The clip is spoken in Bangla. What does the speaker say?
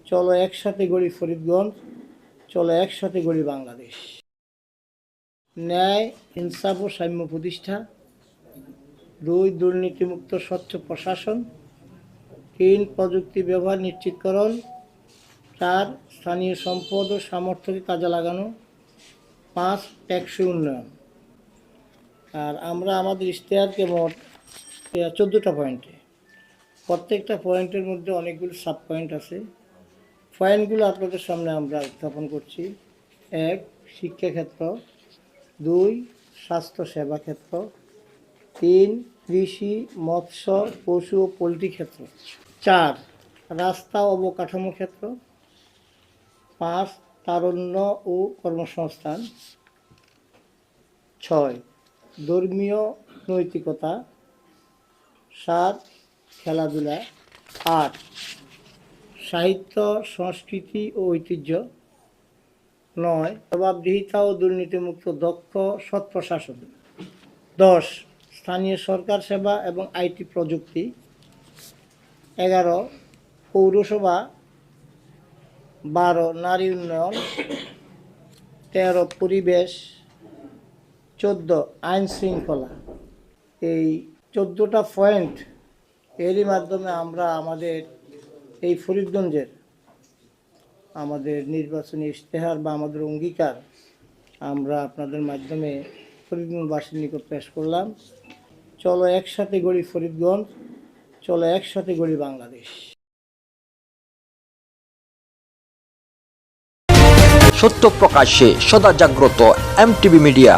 চলো একসাথে গড়ি ফরিদগঞ্জ, চলো একসাথে গড়ি বাংলাদেশ। ন্যায়, ইনসাফ ও সাম্য প্রতিষ্ঠা। 2, দুর্নীতিমুক্ত স্বচ্ছ প্রশাসন। 3, প্রযুক্তি ব্যবহার নিশ্চিতকরণ। 4, স্থানীয় সম্পদ ও সামর্থ্যকে কাজে লাগানো। 5, টেকসই উন্নয়ন। আর আমরা আমাদের ইশতেহারকে মোট 14টা পয়েন্টে, প্রত্যেকটা পয়েন্টের মধ্যে অনেকগুলো সাব পয়েন্ট আছে। পয়েন্টগুলো আপনাদের সামনে আমরা উত্থাপন করছি। 1, শিক্ষাক্ষেত্র। 2, স্বাস্থ্য সেবা ক্ষেত্র। 3, কৃষি, মৎস্য, পশু ও পোলট্রি ক্ষেত্র। 4, রাস্তা ও অবকাঠামো ক্ষেত্র। 5, তারুণ্য ও কর্মসংস্থান। 6, ধর্মীয় নৈতিকতা। 7, খেলাধুলা। 8, সাহিত্য, সংস্কৃতি ও ঐতিহ্য। 9, জবাবদিহিতা ও দুর্নীতিমুক্ত দক্ষ সৎ প্রশাসন। 10, স্থানীয় সরকার সেবা এবং আইটি প্রযুক্তি। 11, পৌরসভা। 12, নারী উন্নয়ন। 13, পরিবেশ। 14, আইন শৃঙ্খলা। এই 14টা পয়েন্ট এরই মাধ্যমে আমরা আমাদের এই ফরিদগঞ্জের আমাদের নির্বাচনী ইশতেহার বা আমাদের অঙ্গীকার আমরা আপনাদের মাধ্যমে ফরিদগঞ্জবাসীর নিকট পেশ করলাম। চলো একসাথে গড়ি ফরিদগঞ্জ, চলো একসাথে গড়ি বাংলাদেশ। সত্য প্রকাশ্যে সদা জাগ্রত এমটিভি মিডিয়া।